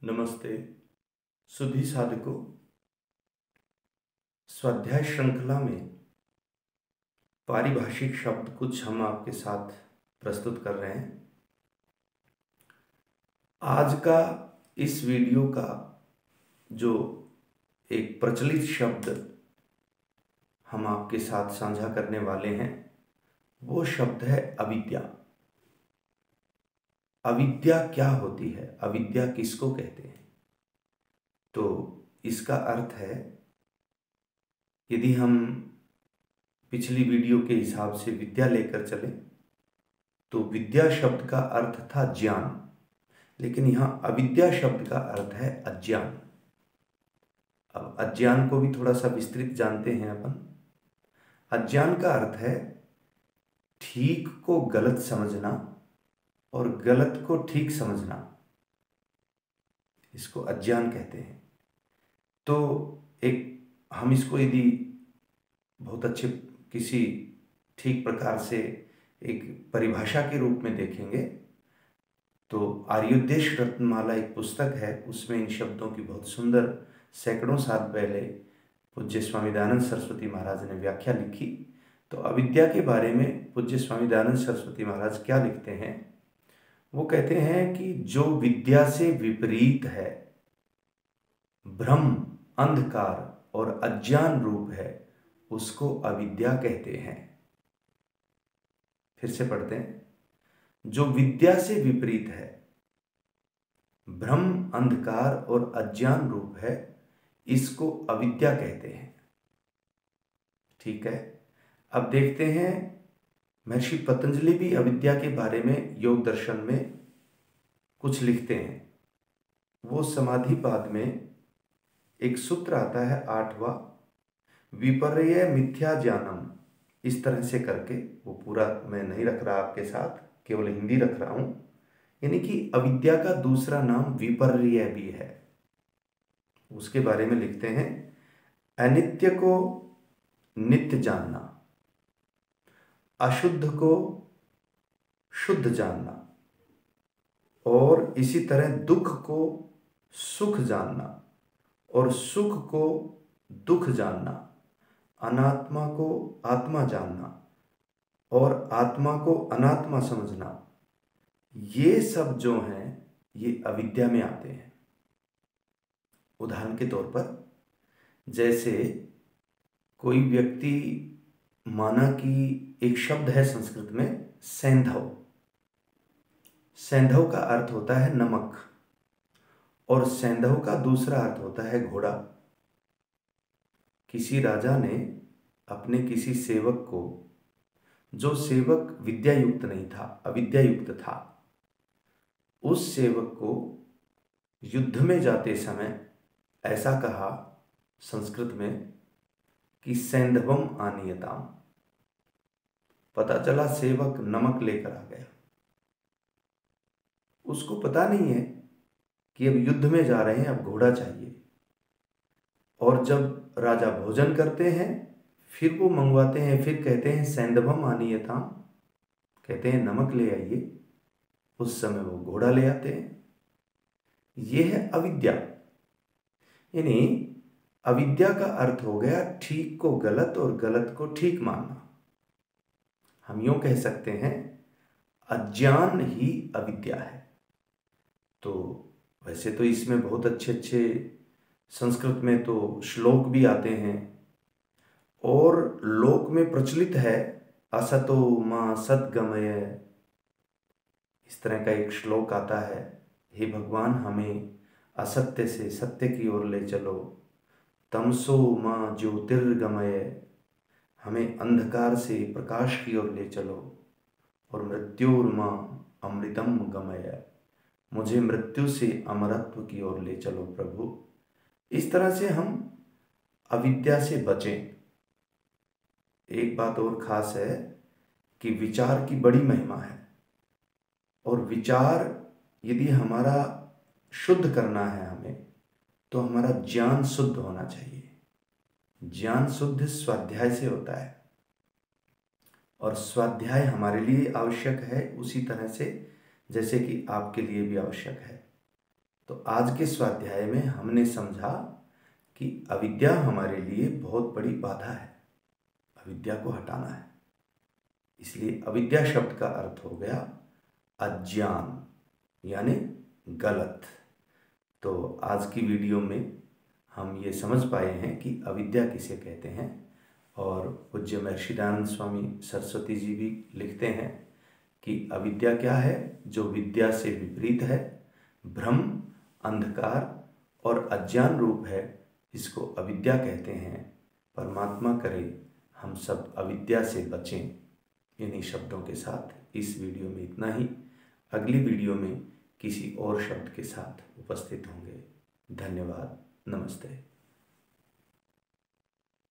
नमस्ते। सुधी साधकों, स्वाध्याय श्रृंखला में पारिभाषिक शब्द कुछ हम आपके साथ प्रस्तुत कर रहे हैं। आज का इस वीडियो का जो एक प्रचलित शब्द हम आपके साथ साझा करने वाले हैं वो शब्द है अविद्या। अविद्या क्या होती है? अविद्या किसको कहते हैं? तो इसका अर्थ है, यदि हम पिछली वीडियो के हिसाब से विद्या लेकर चले तो विद्या शब्द का अर्थ था ज्ञान, लेकिन यहाँ अविद्या शब्द का अर्थ है अज्ञान। अब अज्ञान को भी थोड़ा सा विस्तृत जानते हैं अपन। अज्ञान का अर्थ है ठीक को गलत समझना और गलत को ठीक समझना, इसको अज्ञान कहते हैं। तो एक हम इसको यदि बहुत अच्छे किसी ठीक प्रकार से एक परिभाषा के रूप में देखेंगे तो आर्योदेश रत्नमाला एक पुस्तक है, उसमें इन शब्दों की बहुत सुंदर सैकड़ों साल पहले पूज्य स्वामी दयानंद सरस्वती महाराज ने व्याख्या लिखी। तो अविद्या के बारे में पूज्य स्वामी दयानंद सरस्वती महाराज क्या लिखते हैं? वो कहते हैं कि जो विद्या से विपरीत है, भ्रम, अंधकार और अज्ञान रूप है, उसको अविद्या कहते हैं। फिर से पढ़ते हैं। जो विद्या से विपरीत है, भ्रम, अंधकार और अज्ञान रूप है, इसको अविद्या कहते हैं। ठीक है, अब देखते हैं महर्षि पतंजलि भी अविद्या के बारे में योग दर्शन में कुछ लिखते हैं। वो समाधिपाद में एक सूत्र आता है 8वां, विपर्य मिथ्या ज्ञानम, इस तरह से करके, वो पूरा मैं नहीं रख रहा आपके साथ, केवल हिंदी रख रहा हूं। यानी कि अविद्या का दूसरा नाम विपर्य भी है। उसके बारे में लिखते हैं, अनित्य को नित्य जानना, अशुद्ध को शुद्ध जानना, और इसी तरह दुख को सुख जानना और सुख को दुख जानना, अनात्मा को आत्मा जानना और आत्मा को अनात्मा समझना, ये सब जो हैं ये अविद्या में आते हैं। उदाहरण के तौर पर, जैसे कोई व्यक्ति, माना कि एक शब्द है संस्कृत में सैंधव। सैंधव का अर्थ होता है नमक और सैंधव का दूसरा अर्थ होता है घोड़ा। किसी राजा ने अपने किसी सेवक को, जो सेवक विद्या युक्त नहीं था, अविद्या युक्त था, उस सेवक को युद्ध में जाते समय ऐसा कहा संस्कृत में कि सैंधवम आनीयताम। पता चला सेवक नमक लेकर आ गया। उसको पता नहीं है कि अब युद्ध में जा रहे हैं, अब घोड़ा चाहिए। और जब राजा भोजन करते हैं, फिर वो मंगवाते हैं, फिर कहते हैं सैंधवम आनीयताम, कहते हैं नमक ले आइए। उस समय वो घोड़ा ले आते हैं। यह है अविद्या। यानी अविद्या का अर्थ हो गया ठीक को गलत और गलत को ठीक मानना। हम यूं कह सकते हैं अज्ञान ही अविद्या है। तो वैसे तो इसमें बहुत अच्छे अच्छे संस्कृत में तो श्लोक भी आते हैं, और लोक में प्रचलित है असतो मां सद्गमय, इस तरह का एक श्लोक आता है, हे भगवान हमें असत्य से सत्य की ओर ले चलो, तमसो मां ज्योतिर्गमय, हमें अंधकार से प्रकाश की ओर ले चलो, और मृत्युर्मां अमृतम गमय, मुझे मृत्यु से अमरत्व की ओर ले चलो प्रभु। इस तरह से हम अविद्या से बचें। एक बात और खास है कि विचार की बड़ी महिमा है, और विचार यदि हमारा शुद्ध करना है हमें, तो हमारा ज्ञान शुद्ध होना चाहिए। ज्ञान शुद्ध स्वाध्याय से होता है, और स्वाध्याय हमारे लिए आवश्यक है उसी तरह से जैसे कि आपके लिए भी आवश्यक है। तो आज के स्वाध्याय में हमने समझा कि अविद्या हमारे लिए बहुत बड़ी बाधा है, अविद्या को हटाना है। इसलिए अविद्या शब्द का अर्थ हो गया अज्ञान, यानी गलत। तो आज की वीडियो में हम ये समझ पाए हैं कि अविद्या किसे कहते हैं। और पूज्य महर्षि दयानंद स्वामी सरस्वती जी भी लिखते हैं कि अविद्या क्या है? जो विद्या से विपरीत है, भ्रम, अंधकार और अज्ञान रूप है, इसको अविद्या कहते हैं। परमात्मा करे हम सब अविद्या से बचें। इन्हीं शब्दों के साथ इस वीडियो में इतना ही। अगली वीडियो में किसी और शब्द के साथ उपस्थित होंगे। धन्यवाद। नमस्ते।